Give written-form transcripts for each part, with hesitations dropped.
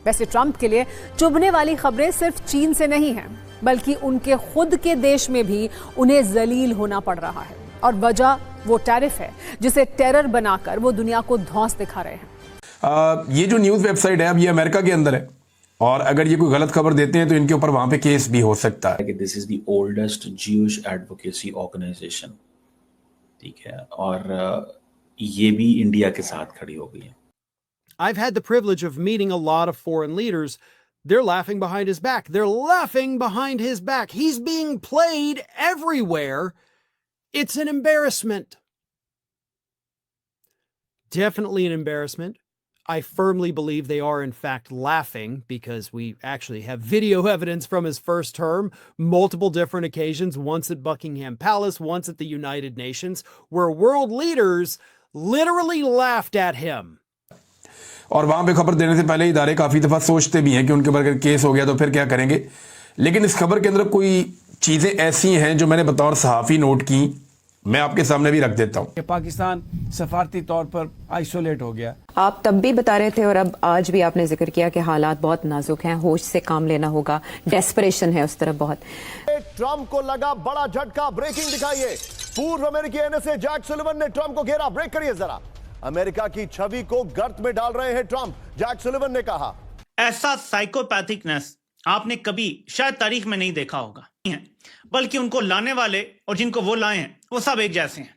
वैसे ट्रंप के लिए चुभने वाली खबरें सिर्फ चीन से नहीं हैं, बल्कि उनके खुद के देश में भी उन्हें जलील होना पड़ रहा है। और वजह वो टैरिफ है, जिसे टेरर बनाकर वो दुनिया को धौंस दिखा रहे हैं। ये जो न्यूज वेबसाइट है अब ये अमेरिका के अंदर है, और अगर ये कोई गलत खबर देते हैं तो इनके ऊपर वहां पे केस भी हो सकता है। This is the oldest Jewish advocacy organization, ठीक है, और ये भी इंडिया के साथ खड़ी हो गई है। I've had the privilege of meeting a lot of foreign leaders. They're laughing behind his back. They're laughing behind his back. He's being played everywhere. It's an embarrassment. Definitely an embarrassment. I firmly believe they are in fact laughing because we actually have video evidence from his first term, multiple different occasions, once at Buckingham Palace, once at the United Nations, where world leaders literally laughed at him. और वहां पे खबर देने से पहले इदारे काफी दफा सोचते भी हैं कि उनके ऊपर केस हो गया तो फिर क्या करेंगे, लेकिन इस खबर के अंदर कोई चीजें ऐसी हैं जो मैंने बतौर सहाफी नोट की, मैं आपके सामने भी रख देता हूं। पाकिस्तान सफारती तौर पर आइसोलेट हो गया। आप तब भी बता रहे थे और अब आज भी आपने जिक्र किया कि हालात बहुत नाजुक हैं, होश से काम लेना होगा, डेस्परेशन है उस तरफ बहुत। ट्रंप को लगा बड़ा झटका, ब्रेकिंग दिखाइए। पूर्व अमेरिकी एनएसए जैक सुलिवन ने ट्रंप को घेरा, ब्रेक करिए जरा। अमेरिका की छवि को गर्त में डाल रहे हैं ट्रंप, जैक सुलिवन ने कहा। ऐसा साइकोपैथिकनेस आपने कभी शायद तारीख में नहीं देखा होगा, बल्कि उनको लाने वाले और जिनको वो लाए हैं वो सब एक जैसे हैं।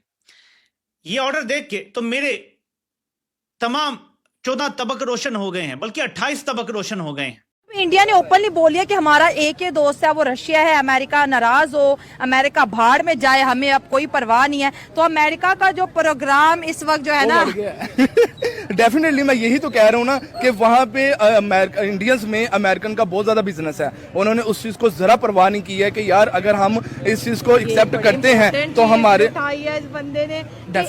ये ऑर्डर देख के तो मेरे तमाम 14 तबक रोशन हो गए हैं, बल्कि 28 तबक रोशन हो गए हैं। इंडिया ने ओपनली बोल दिया कि हमारा एक ही दोस्त है, वो रशिया है। अमेरिका नाराज हो, अमेरिका भाड़ में जाए, हमें अब कोई परवाह नहीं है। तो अमेरिका का जो प्रोग्राम इस वक्त जो है ना डेफिनेटली मैं यही तो कह रहा हूँ ना कि वहाँ पे इंडियंस में अमेरिकन का बहुत ज्यादा बिजनेस है। उन्होंने उस चीज को जरा परवाह नहीं की है कि यार अगर हम इस चीज को एक्सेप्ट करते हैं तो हमारे इस बंदे ने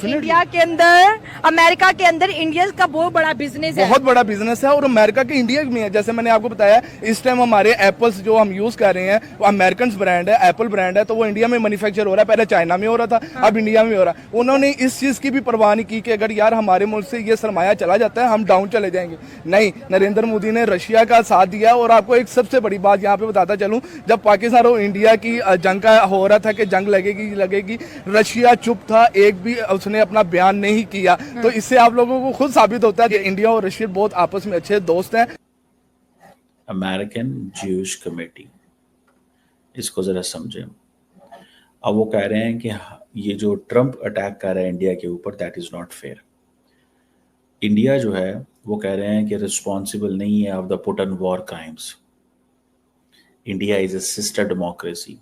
इंडिया के अंदर, अमेरिका के अंदर इंडियंस का बहुत बड़ा बिजनेस है, बहुत बड़ा बिजनेस है। और अमेरिका के इंडिया में है, जैसे मैंने आपको बताया इस टाइम हमारे एप्पल्स जो हम यूज कर रहे हैं वो अमेरिकन ब्रांड है, एप्पल ब्रांड है, तो वो इंडिया में मैन्युफैक्चर हो रहा है। पहले चाइना में हो रहा था, अब इंडिया में हो रहा है। उन्होंने इस चीज की भी परवाह नहीं की कि अगर यार हमारे मुल्क से ये सरमाया चला जाता है हम डाउन चले जाएंगे। नहीं, नरेंद्र मोदी ने रशिया का साथ दिया। और आपको एक सबसे बड़ी बात यहाँ पे बताता चलूं, जब पाकिस्तान और इंडिया की जंग का हो रहा था कि जंग लगेगी, रशिया चुप था, एक भी उसने अपना बयान नहीं किया। तो इससे आप लोगों को खुद साबित होता है कि इंडिया और रशिया बहुत आपस में अच्छे दोस्त हैं। अमेरिकन ज्यूइश कमेटी, इसको जरा समझें। अब वो कह रहे हैं कि ये जो ट्रंप अटैक कर रहा है इंडिया के ऊपर, that is not fair. India जो है वो कह रहे हैं कि रिस्पॉन्सिबल नहीं है of the put and war crimes. India is a sister democracy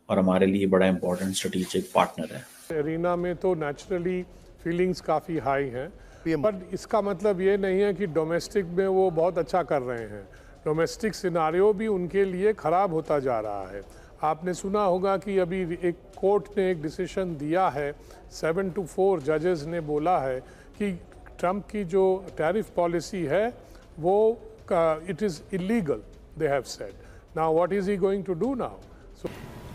और हमारे लिए बड़ा इंपॉर्टेंट स्ट्रेटेजिक पार्टनर है। एरिना में तो नेचुरली फीलिंग्स काफ़ी हाई हैं, पर इसका मतलब ये नहीं है कि डोमेस्टिक में वो बहुत अच्छा कर रहे हैं। डोमेस्टिक सिनारियो भी उनके लिए ख़राब होता जा रहा है। आपने सुना होगा कि अभी एक कोर्ट ने एक डिसीजन दिया है, 7-4 जजेस ने बोला है कि ट्रंप की जो टैरिफ पॉलिसी है वो it is illegal, they have said. Now what is he going to do now?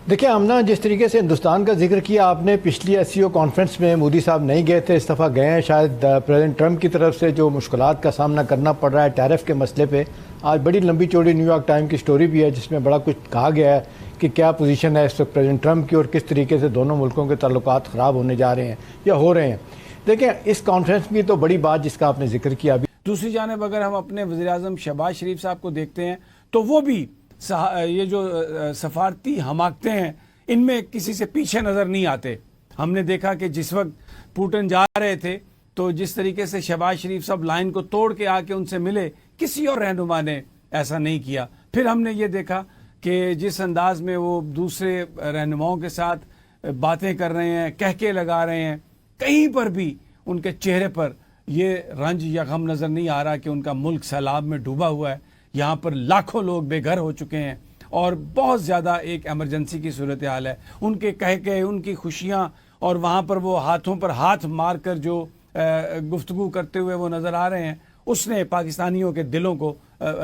देखिए आमना, जिस तरीके से हिंदुस्तान का जिक्र किया आपने, पिछली एससीओ कॉन्फ्रेंस में मोदी साहब नहीं गए थे, इस दफ़ा गए हैं। शायद प्रेसिडेंट ट्रंप की तरफ से जो मुश्किलात का सामना करना पड़ रहा है टैरिफ के मसले पे, आज बड़ी लंबी चौड़ी न्यूयॉर्क टाइम की स्टोरी भी है जिसमें बड़ा कुछ कहा गया है कि क्या पोजीशन है इस वक्त प्रेसिडेंट ट्रंप की और किस तरीके से दोनों मुल्कों के ताल्लुकात ख़राब होने जा रहे हैं या हो रहे हैं। देखें, इस कॉन्फ्रेंस में तो बड़ी बात जिसका आपने जिक्र किया अभी। दूसरी जानिब अगर हम अपने वज़ीर-ए-आज़म शहबाज शरीफ साहब को देखते हैं तो वो भी ये जो सफारती हमाकते हैं इनमें किसी से पीछे नज़र नहीं आते। हमने देखा कि जिस वक्त पुतिन जा रहे थे तो जिस तरीके से शहबाज शरीफ साहब लाइन को तोड़ के आके उनसे मिले, किसी और रहनुमा ने ऐसा नहीं किया। फिर हमने ये देखा कि जिस अंदाज में वो दूसरे रहनुमाओं के साथ बातें कर रहे हैं, कहके लगा रहे हैं, कहीं पर भी उनके चेहरे पर ये रंज या गम नज़र नहीं आ रहा कि उनका मुल्क सैलाब में डूबा हुआ है। यहाँ पर लाखों लोग बेघर हो चुके हैं और बहुत ज़्यादा एक एमरजेंसी की सूरत हाल है। उनके कह के उनकी खुशियाँ और वहाँ पर वो हाथों पर हाथ मार कर जो गुफ्तगू करते हुए वो नज़र आ रहे हैं, उसने पाकिस्तानियों के दिलों को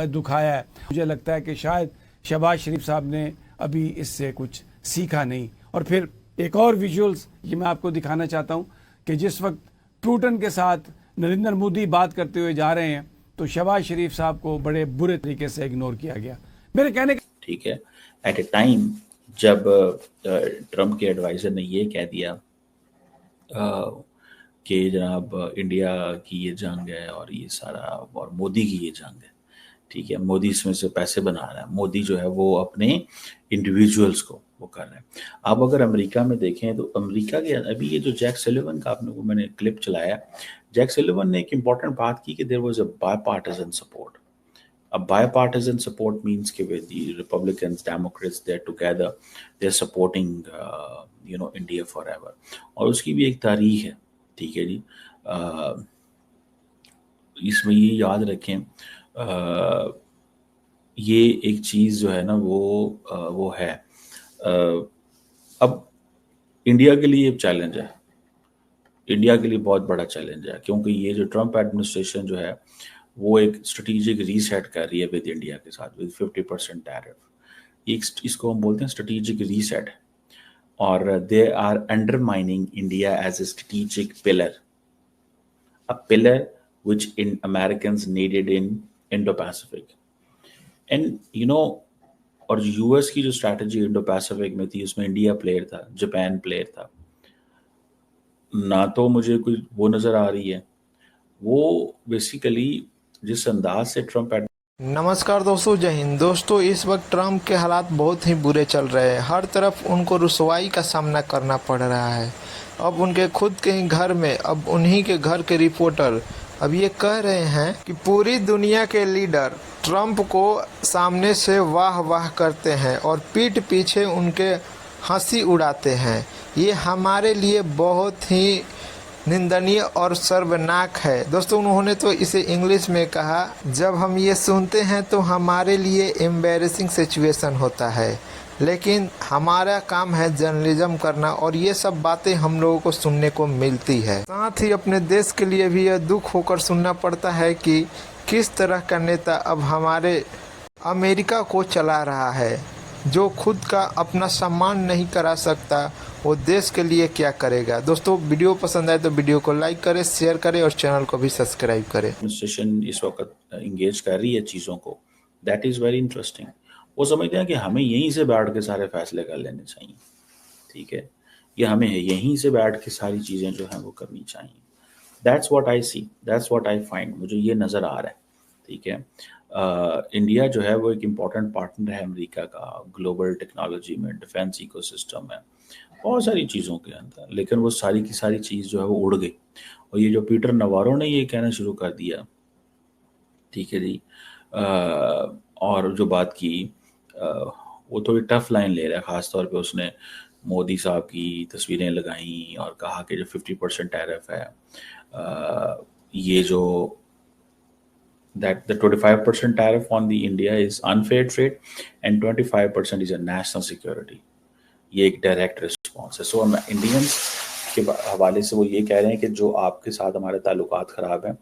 दुखाया है। मुझे लगता है कि शायद शहबाज शरीफ साहब ने अभी इससे कुछ सीखा नहीं। और फिर एक और विजुअल्स ये मैं आपको दिखाना चाहता हूँ कि जिस वक्त पुतिन के साथ नरेंद्र मोदी बात करते हुए जा रहे हैं तो शहबाज शरीफ साहब को बड़े बुरे तरीके से इग्नोर किया गया। मेरे कहने का ठीक है, एट ए टाइम जब ट्रम्प के एडवाइजर ने ये कह दिया कि जनाब इंडिया की ये जंग है और ये सारा और मोदी की ये जंग है, ठीक है, मोदी इसमें से पैसे बना रहा है, मोदी जो है वो अपने इंडिविजुअल्स को वो कर रहे हैं। आप अगर अमेरिका में देखें तो अमेरिका के अभी ये जो जैक सलिवन का आपने वो मैंने क्लिप चलाया, जैक सलिवन ने एक इंपॉर्टेंट बात की कि there was a bipartisan support. A bipartisan support means कि with the Republicans, Democrats, they're together, they're supporting, India forever. और उसकी भी एक तारीख है, ठीक है जी। इसमें ये याद रखें, ये एक चीज़ जो है ना वो है। अब इंडिया के लिए चैलेंज है, इंडिया के लिए बहुत बड़ा चैलेंज है, क्योंकि ये जो ट्रम्प एडमिनिस्ट्रेशन जो है वो एक स्ट्रेटेजिक रीसेट कर रही है विद इंडिया के साथ, विद 50% टैरिफ। इसको हम बोलते हैं स्ट्रेटेजिक रीसेट, और they are undermining India as a strategic pillar, a pillar which in Americans needed in Indo-Pacific. And और यूएस की जो स्ट्रैटेजी इंडो पैसिफिक में थी उसमें इंडिया प्लेयर था, जापान प्लेयर था ना, तो मुझे कोई वो नज़र आ रही है। वो बेसिकली जिस अंदाज से ट्रम्प नमस्कार दोस्तों, जय हिंद। दोस्तों इस वक्त ट्रम्प के हालात बहुत ही बुरे चल रहे हैं, हर तरफ उनको रुसवाई का सामना करना पड़ रहा है। अब उनके खुद के ही घर में, अब उन्हीं के घर के रिपोर्टर अब ये कह रहे हैं कि पूरी दुनिया के लीडर ट्रम्प को सामने से वाह वाह करते हैं और पीठ पीछे उनके हंसी उड़ाते हैं। ये हमारे लिए बहुत ही निंदनीय और शर्मनाक है। दोस्तों उन्होंने तो इसे इंग्लिश में कहा, जब हम ये सुनते हैं तो हमारे लिए एम्बैरेसिंग सिचुएशन होता है, लेकिन हमारा काम है जर्नलिज्म करना और ये सब बातें हम लोगों को सुनने को मिलती है। साथ ही अपने देश के लिए भी यह दुख होकर सुनना पड़ता है कि किस तरह का नेता अब हमारे अमेरिका को चला रहा है, जो खुद का अपना सम्मान नहीं करा सकता, वो देश के लिए क्या करेगा। दोस्तों वीडियो पसंद आए तो वीडियो को लाइक करें, शेयर करें और चैनल को भी सब्सक्राइब करें। एडमिनिस्ट्रेशन इस वक्त इंगेज कर रही है चीज़ों को, दैट इज़ वेरी इंटरेस्टिंग। वो समझते हैं कि हमें यहीं से बैठ के सारे फैसले कर लेने चाहिए, ठीक है, ये हमें यहीं से बैठ के सारी चीज़ें जो हैं वो करनी चाहिए। That's what I see, that's what I find, मुझे ये नज़र आ रहा है, ठीक है। इंडिया जो है वो एक इम्पॉर्टेंट पार्टनर है अमेरिका का ग्लोबल टेक्नोलॉजी में, डिफेंस इकोसिस्टम में, बहुत सारी चीज़ों के अंदर, लेकिन वो सारी की सारी चीज़ जो है वो उड़ गई। और ये जो पीटर नवारो ने ये कहना शुरू कर दिया, ठीक है जी, और जो बात की वो थोड़ी टफ लाइन ले रहा है, ख़ासतौर पे उसने मोदी साहब की तस्वीरें लगाई और कहा कि जो 50% टैरिफ है, ये जो that the 25% tariff on the India is unfair trade and 25% is a national security. ये एक डायरेक्ट रिस्पॉन्स है। सो इंडियंस के हवाले से वो ये कह रहे हैं कि जो आपके साथ हमारे ताल्लुकात ख़राब हैं,